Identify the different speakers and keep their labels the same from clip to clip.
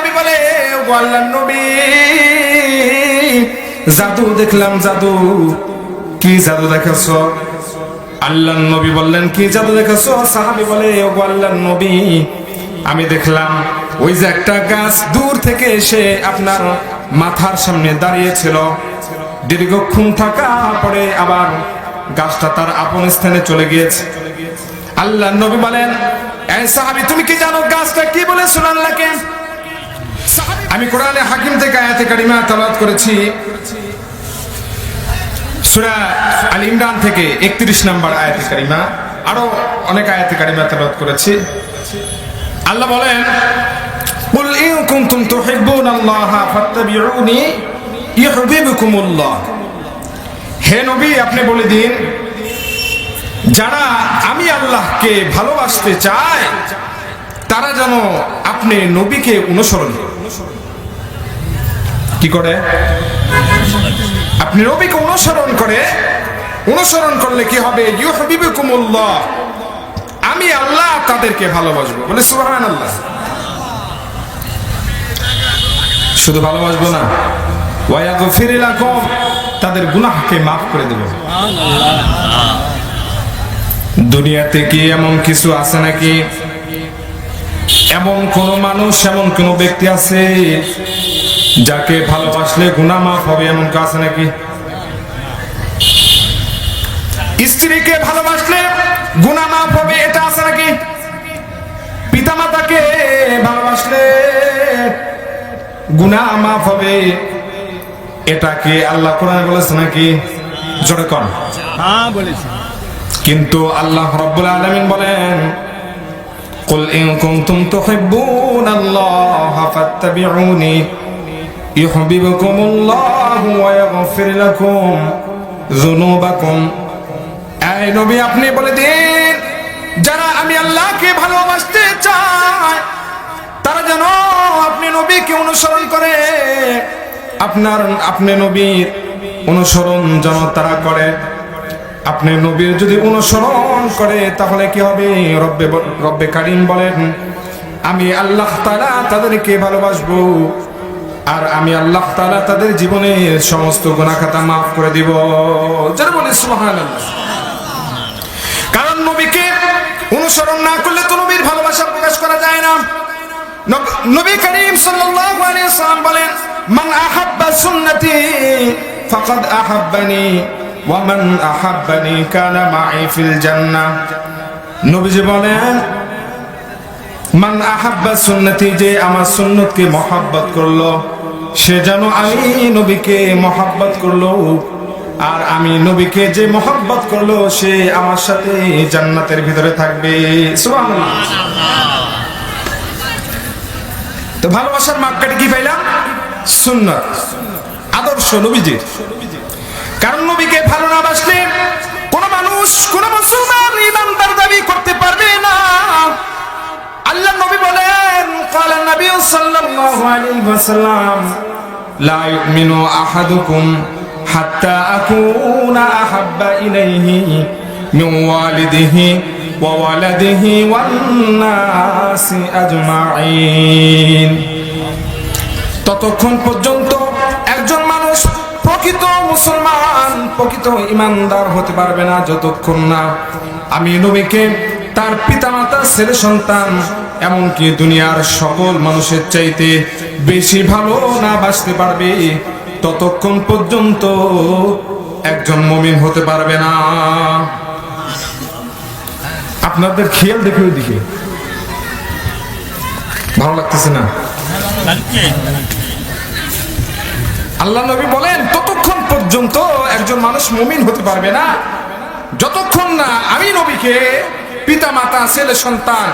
Speaker 1: সাহাবী বলে, ও আল্লাহর নবী, জাদু দেখলাম। জাদু? কি জাদু দেখেছো? আল্লাহর নবী বললেন, কি জাদু দেখেছো? সাহাবী বলে, ও আল্লাহর নবী, আমি দেখলাম ওই যে একটা গাছ দূর থেকে এসে আপনার মাথার সামনে দাঁড়িয়েছিল, দীর্ঘক্ষণ থাকার পরে আবার গাছটা তার আপন স্থানে চলে গিয়েছে। আল্লাহর নবী বলেন, এই সাহাবী, তুমি কি জানো গাছটা কি বলে আল্লাহকে? আমি কোরআনে হাকিম থেকে আয়াতে কারিমা তেলাওয়াত করেছি, সূরা আল ইমরান থেকে 31 নম্বর আয়াতে কারিমা, আরো অনেক আয়াতে কারিমা তেলাওয়াত করেছি। আল্লাহ বলেন, কুল ইন কুনতুম তুহিব্বুনাল্লাহা ফাত্তাবিউনি ইউহিব্বুকুমুল্লাহ। হে নবী, আপনি বলে দিন, যারা আমি আল্লাহকে ভালোবাসতে চায় তারা যেন আপনি নবীকে অনুসরণ করে। কি করে? আপনি নবীকে অনুসরণ করে। অনুসরণ করলে কি হবে? ইউহিব্বুকুমুল্লাহ, আমি আল্লাহ তাদেরকে ভালোবাসবো। বলে সুবহানাল্লাহ। শুধু ভালোবাসবো না, ওয়া ইয়াগফির লাকুম, তাদের গুনাহকে মাফ করে দেব। দুনিয়াতে কি এমন কিছু আছে নাকি, এমন কোন মানুষ, এমন কোন ব্যক্তি আছে যাকে ভালোবাসলে গুনাহ মাফ হবে? এমন কেউ আছে নাকি? স্ত্রীকে ভালোবাসলে গুনাহ মাফ হবে, এটা আছে নাকি? পিতামাতাকে ভালোবাসলে গুনাহ মাফ হবে, এটা কি আল্লাহ কোরআনে বলেছে নাকি? জোরে কোন? হ্যাঁ, বলেছে। কিন্তু আল্লাহ রাব্বুল আলামিন বলেন, কুল ইন কুনতুম তুহিব্বুনাল্লাহা ফাত্তাবিউনি ইউহিব্বুকুমুল্লাহু ওয়া ইয়াগফির লাকুম যুনুবাকুম। এই নবী, আপনি বলে দিন, যারা আমি আল্লাহকে ভালোবাসতে চায় তারা যেন আপনি নবীকে অনুসরণ করে। আপনি নবীর অনুসরণ যেন তারা করে। আপনি নবীর যদি অনুসরণ করে তাহলে কি হবে? রব্বে কারীম বলেন, আমি আল্লাহ তাআলা তাদেরকে ভালোবাসবো, আর আমি আল্লাহ তাআলা তাদের জীবনের সমস্ত গুনাহ খাতা মাফ করে দিব। যারা বলে সুবহানাল্লাহ। কারণ নবীকে অনুসরণ না করলে তো নবীর ভালোবাসা প্রকাশ করা যায় না। নবী করিম সাল্লাল্লাহু আলাইহি ওয়াসাল্লাম বলেন, মান আহাব্বা সুন্নতি ফাকাদ আহাব্বানি ওয়া মান আহাব্বানি কানা মাই ফিল জান্নাহ। নবীজি বলেন, মান আহাব্বা সুন্নতি, যে আমার সুন্নতকে মহব্বত করলো সে যেন আমি নবীকে মহব্বত করলো, আর আমি নবীকে যে মহব্বত করলো সে আমার সাথে জান্নাতের ভিতরে থাকবে। সুবহানাল্লাহ। তো ভালোবাসার মাপকাঠি কি পাইলাম? সুন্নাত, আদর্শ নবীজির। কারণ নবীকে ভালো না বাসলে কোন মানুষ, কোন মুসলমান ইমানদার দাবি করতে পারবে না। আল্লাহ নবী বলেন, قال النبي صلى الله عليه وسلم لا يؤمن احدكم حتى اكون احب اليه من والده وولده والناس اجمعين। ততক্ষণ পর্যন্ত একজন মানুষ প্রকৃত মুসলমান, প্রকৃত ইমানদার হতে পারবে না যতক্ষণ না আমি নবীকে তার পিতামাতা, ছেলে সন্তান, এমনকি দুনিয়ার সকল মানুষের চাইতে বেশি ভালো না বাসতে পারবে, ততক্ষণ পর্যন্ত একজন মুমিন হতে পারবে না। আপনাদের খেয়াল দেখে ওইদিকে ভালো লাগতেছে না? আল্লাহ নবী বলেন, ততক্ষণ পর্যন্ত একজন মানুষ মুমিন হতে পারবে না যতক্ষণ না আমি নবীকে, পিতা মাতা, ছেলে সন্তান,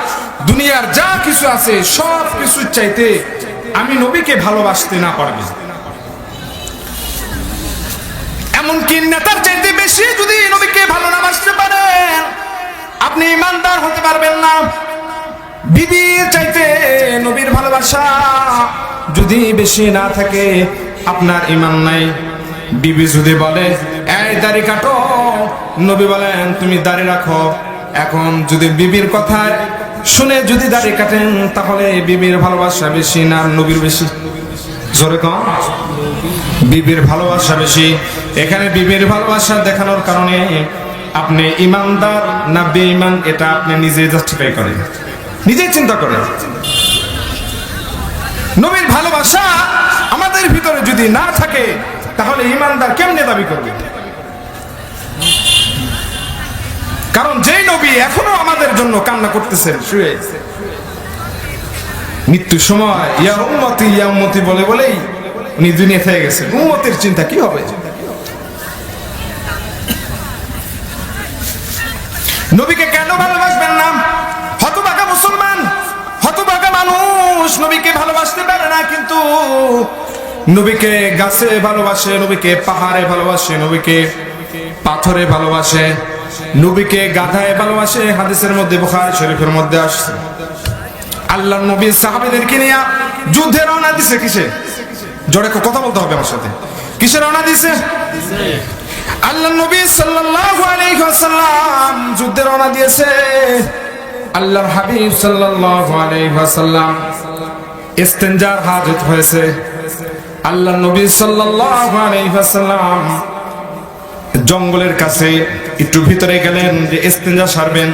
Speaker 1: দুনিয়ার যা কিছু আছে সব কিছুর চাইতে আমি নবীকে ভালোবাসতে না পারবে। এমনকি নেতার চাইতে বেশি যদি নবীকে ভালো না বাসতে পারেন আপনি ইমানদার হতে পারবেন না। বিবির চাইতে নবীর ভালোবাসা যদি বেশি না থাকে আপনার ঈমান নাই। বিবি যদি বলে এই দাড়ি কাটো, নবী বলেন তুমি দাড়ি রাখো। এখন যদি বিবির কথায় শুনে যদি দাড়ি কাটেন তাহলে বিবির ভালোবাসা বেশি না নবীর বেশি? জোরে কম। বিবির ভালোবাসা বেশি। এখানে বিবির ভালোবাসা দেখানোর কারণে আপনি ইমানদার না বেঈমান এটা আপনি নিজে জাস্টিফাই করেন, নিজেই চিন্তা করেন। নবীর ভালোবাসা আমাদের ভিতরে যদি না থাকে তাহলে ইমানদার কেমনে দাবি করবে? কারণ যেই নবী এখনো আমাদের জন্য কান্না করতেছেন শুয়ে, মৃত্যুর সময় ইয়া উম্মতি বলে বলেই উনি দুনিয়া থেকে গেছেন। উম্মতের চিন্তা কি হবে? নবীকে কেন ভালোবাসবেন না? হতভাগা মুসলমান, হতভাগা মানুষ নবীকে ভালোবাসতে পারে না, কিন্তু নবীকে গাছে ভালোবাসে, নবীকে পাহাড়ে ভালোবাসে, নবীকে পাথরে ভালোবাসে, নবীকে গাধায় ভালোবাসে। হাদিসের মধ্যে, বুখারী শরীফের মধ্যে আসছে, আল্লাহর নবী সাহাবীদেরকে নিয়ে যুদ্ধে রওনা দিছে। কিসে? জোরে কথা বলতে হবে আমার সাথে। কিসে রওনা দিছে? আল্লাহর নবী সাল্লাল্লাহু আলাইহি ওয়াসাল্লাম যুদ্ধে রওনা দিয়েছে। আল্লাহর হাবিব সাল্লাল্লাহু আলাইহি ওয়াসাল্লাম ইস্তেনজার হাজত হয়েছে। আল্লাহর নবী সাল্লাল্লাহু আলাইহি ওয়াসাল্লাম জঙ্গলের কাছে একটু ভিতরে গেলেন যে ইস্তেনজা সারবেন,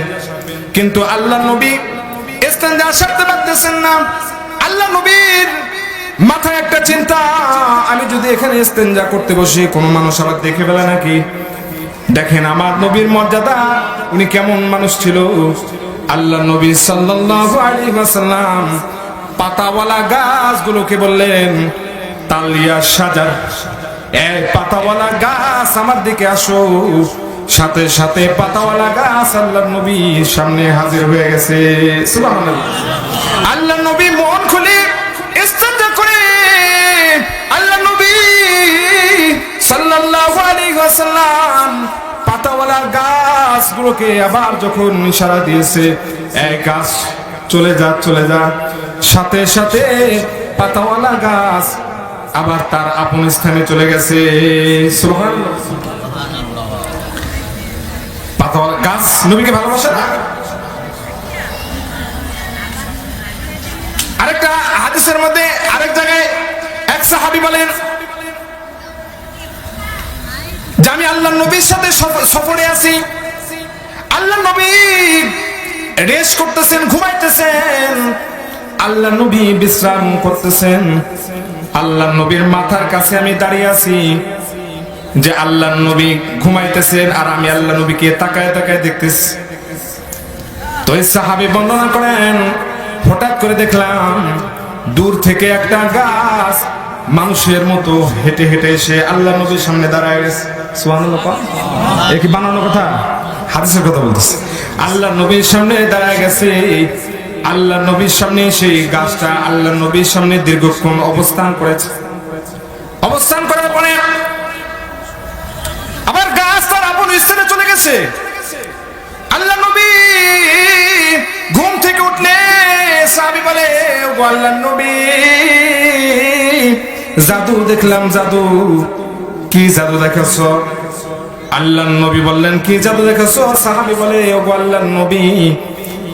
Speaker 1: কিন্তু আল্লাহর নবী ইস্তেনজা সারতে পারতেছেন না। আল্লাহ নবীর মাথায় একটা চিন্তা, আমি যদি এখানে ইস্তেনজা করতে বসি কোন মানুষ আবার দেখে ফেলে নাকি? দেখেন আমার নবীর মর্যাদা, উনি কেমন মানুষ ছিল। আল্লাহ নবী সাল্লাল্লাহু আলাইহি ওয়াসাল্লাম পাতাওয়ালা গাছগুলোকে বললেন, তালিয়া সাজার, এই পাতাওয়ালা গাছ আমার দিকে আসো। সাথে সাথে পাতাওয়ালা গাছ আল্লাহর নবীর সামনে হাজির হয়ে গেছে। সুবহানাল্লাহ। আল্লাহ নবী মন খুলে ইস্তেনজা করে আল্লাহ নবী সাল্লাল্লাহু আলাইহি ওয়াসাল্লাম পাতাওয়ালা গাছগুলোকে আবার যখন ইশারা দিয়েছে, এই গাছ চলে যা, চলে যা, সাথে সাথে পাতাওয়ালা গাছ আবার তার আপন স্থানে চলে গেছে। সুবহানাল্লাহ। পাতাওয়ালা গাছ নবীকে ভালোবাসে না? আরেকটা হাদিসের মধ্যে আরেক জায়গায় এক সাহাবী বলেন যে আমি আল্লাহর নবীর সাথে সফরে আছি, আল্লাহ নবী রেস্ট করতেছেন, ঘুমাইতেছেন, আল্লাহ নবী বিশ্রাম করতেছেন। আল্লাহ নবীর মাথার কাছে আমি দাঁড়িয়ে আছি, যে আল্লাহ নবী ঘুমাইতেছেন আর আমি আল্লাহ নবীকে তাকায় তাকায় দেখতেছি। তো এই সাহাবী বর্ণনা করেন, হঠাৎ করে দেখলাম দূর থেকে একটা গাছ মানুষের মতো হেঁটে হেঁটে এসে আল্লাহ নবীর সামনে দাঁড়ায় গেছে। সুবহানাল্লাহ। এ কি বানানো কথা? হাদিসের কথা বলতেছে। আল্লাহ নবীর সামনে দাঁড়ায় গেছে। আল্লাহ নবীর সামনে সেই গাছটা আল্লাহ নবীর সামনে দীর্ঘক্ষণ অবস্থান করেছে। অবস্থান করার পরে আবার গাছ তার আপন স্থানে চলে গেছে। আল্লাহ নবী ঘুম থেকে উঠলে সাহাবী বলে, ও আল্লাহর নবী, জাদু দেখলাম। জাদু? কি জাদু দেখেছো? আল্লাহর নবী বললেন, কি জাদু দেখেছো? সাহাবী বলে, ও আল্লাহর নবী,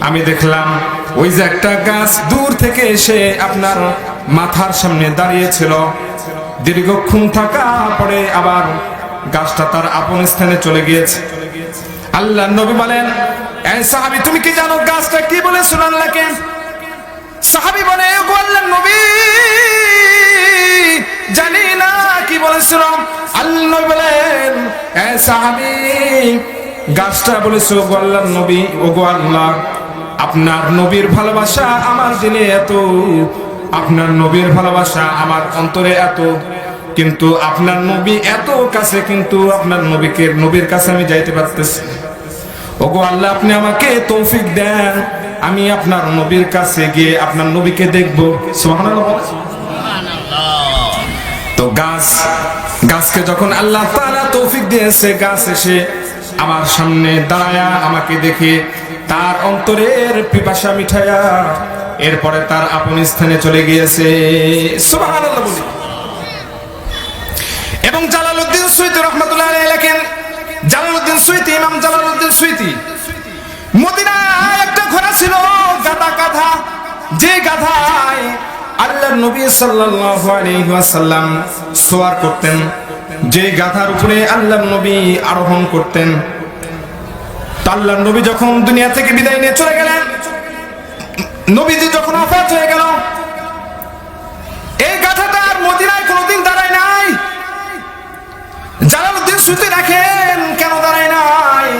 Speaker 1: আমি দেখলাম ওই যে একটা গাছ দূর থেকে এসে আপনার মাথার সামনে দাঁড়িয়েছিল, দীর্ঘক্ষণ থাকা পরে আবার গাছটা তার আপন স্থানে চলে গিয়েছে। আল্লাহর নবী বলেন, এই সাহাবী তুমি কি জানো গাছটা কি বলেছিল আল্লাহকে? সাহাবী বলে, ও আল্লাহর নবী, জানি না কি বলেছিল। আল্লাহ নবী বলেন, এই সাহাবী গাছটা বলেছিল, ও আল্লাহর নবী, ও গো আল্লাহ, আপনার নবীর ভালোবাসা আমার দিলে এত, আপনার নবীর ভালোবাসা আমার অন্তরে এত, কিন্তু আপনার নবী এত কাছে, কিন্তু আপনার নবীর কাছে আমি যাইতে পারতেছি। ওগো আল্লাহ, আপনি আমাকে তৌফিক দেন, আমি আপনার নবীর কাছে গিয়ে আপনার নবীকে দেখবো। সুবহানাল্লাহ। তো গাছকে যখন আল্লাহ তাআলা তৌফিক দিয়েছে, গাছ এসে আমার সামনে দাঁড়ায়া আমাকে দেখে তার অন্তরের পিপাসা মিঠায়া এরপরে তার আপন স্থানে চলে গিয়েছে। সুবহানাল্লাহ বলি। এবং জালালউদ্দিন সুয়ুতী রাহমাতুল্লাহ আলাইহি লেখেন, জালালউদ্দিন সুয়ুতী, ইমাম জালালউদ্দিন সুয়ুতী, মদিনায় একটা ঘোড়া ছিল, গাধা, যে গাধায় আল্লাহর নবী সাল্লাল্লাহু আলাইহি ওয়াসাল্লাম সওয়ার করতেন, যে গাধার উপরে আল্লাহর নবী আরোহণ করতেন। আল্লাহর নবী যখন দুনিয়া থেকে বিদায় নিয়ে চলে গেলেন, নবীজি যখন ওফাত হয়ে গেল, এই গাধাটা আর মদিনায় কোনোদিন দাঁড়ায় নাই। জালালউদ্দিন সুয়ুতী রাখেন কেন দাঁড়ায় নাই?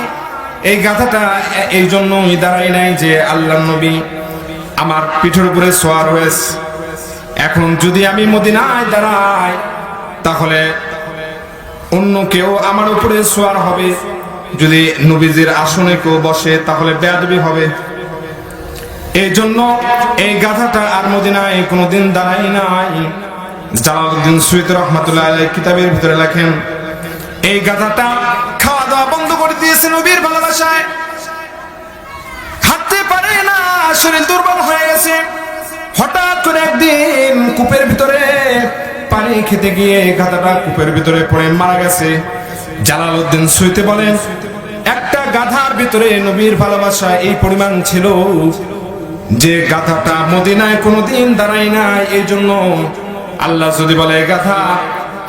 Speaker 1: এই গাধাটা এই জন্যই দাঁড়ায় নাই যে আল্লাহর নবী আমার পিঠের উপরে সওয়ার হয়েছে। এখন যদি আমি মদিনায় দাঁড়াই, তাহলে অন্য কেউ আমার উপরে সওয়ার হবে। যদি নবীজির আসনে কেউ বসে, তাহলে বেয়াদবি হবে। এই জন্য এই গাধাটা আর মদিনায় কোনোদিন দাঁড়ায় নাই। জালালউদ্দিন সুয়ুতী রাহমাতুল্লাহ আলাইহি কিতাবের ভিতরে লেখেন, এই গাধাটা খাওয়া দাওয়া বন্ধ করে দিয়েছে নবীর ভালোবাসায়, হাঁটতে পারে না, শরীর দুর্বল হয়ে গেছে। হঠাৎ করে একদিন কূপের ভিতরে পানি খেতে গিয়ে গাধাটা কূপের ভিতরে পড়ে মারা গেছে। জালালউদ্দিন সুয়ুতী বলেন, একটা গাধার ভিতরে নবীর ভালোবাসা এই পরিমাণ ছিল যে গাধাটা মদিনায় কোনোদিন দাঁড়ায় না। এই জন্য আল্লাহ যদি বলে, গাধা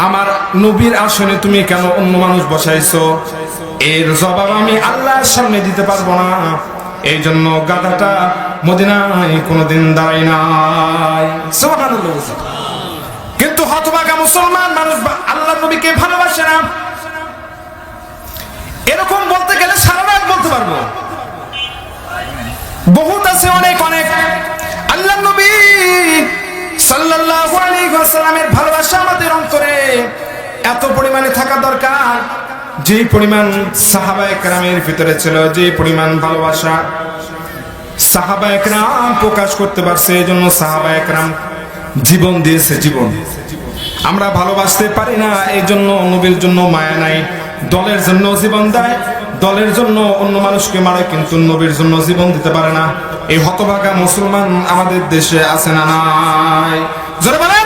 Speaker 1: আমার নবীর আসনে তুমি কেন অন্য মানুষ বসাইছো, এর জবাব আমি আল্লাহর সামনে দিতে পারবো না। এই জন্য গাধাটা মদিনায় কোনোদিন দাঁড়ায় নাই। সুবহানাল্লাহ। কিন্তু হতভাগা মুসলমান মানুষ আল্লাহর নবীকে ভালোবাসে না। এরকম বলতে গেলে সারা রাত বলতে পারবো, বহুত আছে, অনেক অনেক। আল্লাহর নবী সাল্লাল্লাহু আলাইহি ওয়াসাল্লামের ভালোবাসা আমাদের অন্তরে এত পরিমাণে থাকা দরকার, যে পরিমাণ সাহাবায়ে কেরামের ভিতরে ছিল, যে পরিমাণ ভালোবাসা সাহাবায়ে কেরাম প্রকাশ করতে পারছে। এই জন্য সাহাবায়ে কেরাম জীবন দিয়েছে, জীবন। আমরা ভালোবাসতে পারি না, এই জন্য নবীর জন্য মায়া নাই। দলের জন্য জীবন দেয়, দলের জন্য অন্য মানুষকে মারে, কিন্তু নবীর জন্য জীবন দিতে পারে না। এই হতভাগা মুসলমান আমাদের দেশে আছে না নাই? জোরে বলেন।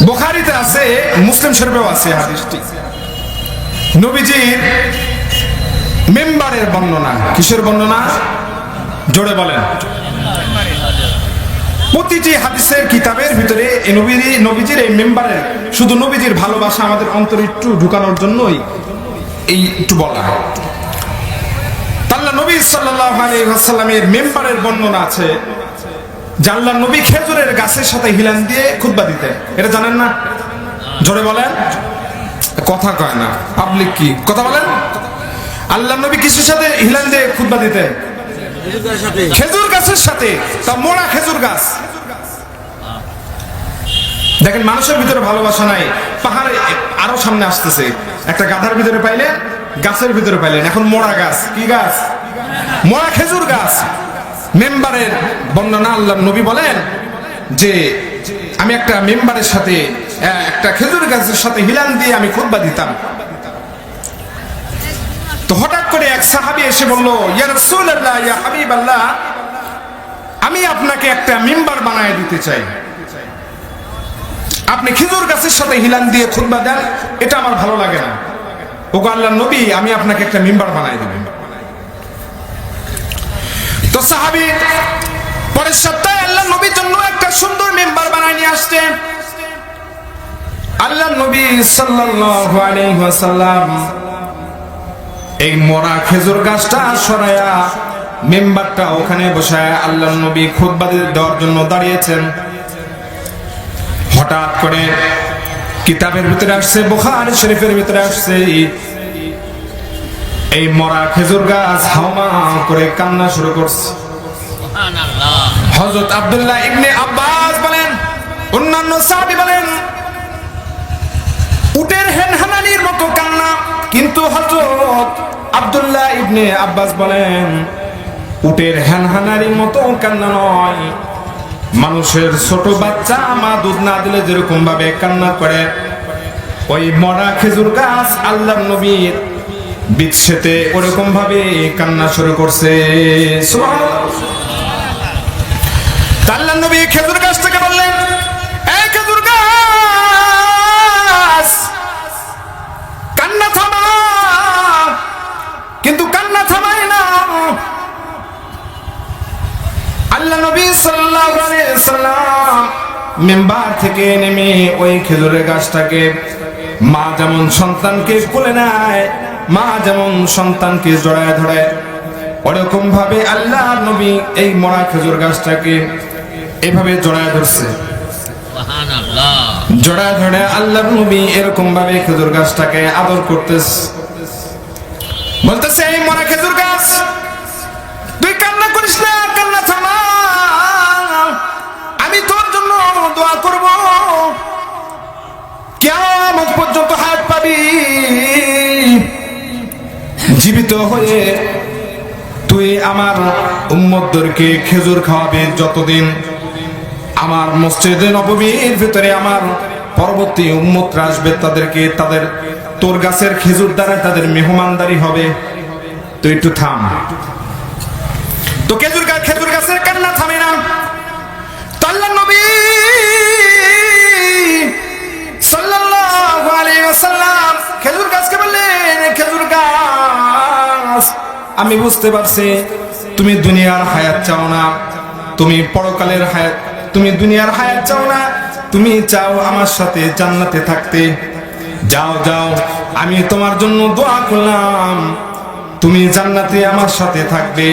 Speaker 1: বুখারীতে আছে, মুসলিম শরীফেও আছে হাদিসটি। নবীজির মিম্বারের বর্ণনা। কিসের বর্ণনা? জোরে বলেন। প্রতিটি হাদিসের কিতাবের ভিতরে নবীজির এই মিম্বারের, শুধু নবীজির ভালোবাসা আমাদের অন্তরে একটু ঢুকানোর জন্যই এই একটু বলা। আল্লাহ নবী সাল্লাল্লাহু আলাইহি ওয়াসাল্লামের মিম্বারের বর্ণনা আছে যে আল্লাহ নবী খেজুরের গাছের সাথে হিলান দিয়ে খুতবা দিতেন। এটা জানেন না? জোরে বলেন। কথা কয় না, পাবলিক কি কথা বলেন? আল্লাহ নবী কিসের সাথে হিলান দিয়ে খুতবা দিতেন? খেজুর গাছের সাথে, তা মোড়া খেজুর গাছ। দেখেন মানুষের ভিতরে ভালোবাসা নাই, পাহাড়ে আরো সামনে আসতেছে। একটা গাধার ভিতরে পাইলেন, গাছের ভিতরে পাইলেন, এখন মোড়া গাছ। কি গাছ? মোড়া খেজুর গাছ। মেম্বারের বর্ণনা আল্লাহ নবী বলেন যে আমি একটা মেম্বারের সাথে, একটা খেজুর গাছের সাথে হিলান দিয়ে আমি খুতবা দিতাম। তো হঠাৎ করে এক সাহাবী এসে বলল, ইয়া রাসূলুল্লাহ, ইয়া হাবিবাল্লাহ, আমি আপনাকে একটা মিম্বার বানায় দিতে চাই। আপনি খেজুর গাছের সাথে হিলান দিয়ে খুতবা দেন, এটা আমার ভালো লাগে না। ওগো আল্লাহর নবী, আমি আপনাকে একটা মিম্বার বানায় দেব। তো সাহাবী পরের সপ্তাহে আল্লাহর নবীর জন্য একটা সুন্দর মিম্বার বানায় নিয়ে আসছে। আল্লাহর নবী সাল্লাল্লাহু আলাইহি ওয়াসাল্লাম এই মরা খেজুর গাছটা সরায়া মিম্বারটা ওখানে বসায় আল্লাহর নবী খুতবা দেওয়ার জন্য দাঁড়িয়েছেন। হঠাৎ করে কিতাবের ভিতরে আসছে, বুখারী শরীফের ভিতরে আসছে, এই মরা খেজুর গাছ হাওমা করে কান্না শুরু করছে। হযরত আব্দুল্লাহ ইবনে আব্বাস বলেন, অন্যান্য সাহাবী বলেন, উটের হেনহানানির মতো কান্না। কিন্তু হযরত আব্দুল্লাহ ইবনে আব্বাস বলেন, উটের হেনহানানির মতো কান্না নয়, মানুষের ছোট বাচ্চা মা দুধ না দিলে যেরকম ভাবে কান্না করে, ওই মরা খেজুর গাছ আল্লাহর নবীর বিচ্ছেতে ওরকম ভাবে কান্না শুরু করছে। আল্লাহর নবী খেজুর গাছটাকে বললেন, এই খেজুর গাছ, কান্না থামা। মেম্বার থেকে নেমে ওই খেজুরের গাছটাকে মা যেমন সন্তানকে কোলে নেয়, মা যেমন সন্তানকে জড়ায় ধরে, ওরকম ভাবে আল্লাহর নবী এই মরা খেজুর গাছটাকে এভাবে জড়ায় ধরছে। জড়ায় ধরে আল্লাহর নবী এরকম ভাবে খেজুর গাছটাকে আদর করতেছে, বলতেছে এই মরা খেজুর গাছ তুই কান্না করিস না, কান্না থামা, আমি তোর জন্য দোয়া করব, কিয়ামত পর্যন্ত হাত পাবি, জীবিত হয়ে তুই আমার উম্মতদেরকে খেজুর খাওয়াবি যতদিন আমার মসজিদে নববীর ভিতরে আমার পরবর্তী উম্মতরা আসবে, তাদেরকে তাদের তোর গাছের খেজুর দ্বারা তাদের মেহমানদারি হবে, তুই একটু থাম। তো খেজুর গাছের কান্না থামে না। তো আল্লাহর নবী সাল্লাল্লাহু আলাইহি ওয়াসাল্লাম খেজুর গাছকে বললেন, খেজুর গাছ আমি বুঝতে পারছি তুমি দুনিয়ার হায়াত চাও না, তুমি পরকালের হায়াত, তুমি দুনিয়ার হায়াত চাও না, তুমি চাও আমার সাথে জান্নাতে থাকতে। যাও যাও, আমি তোমার জন্য দোয়া করলাম, তুমি জান্নাতে আমার সাথে থাকবে।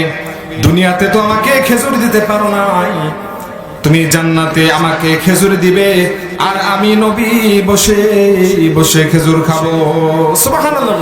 Speaker 1: দুনিয়াতে তো আমাকে খেজুর দিতে পারো না, তুমি জান্নাতে আমাকে খেজুর দিবে, আর আমি নবী বসে বসে খেজুর খাবো। সুবহানাল্লাহ।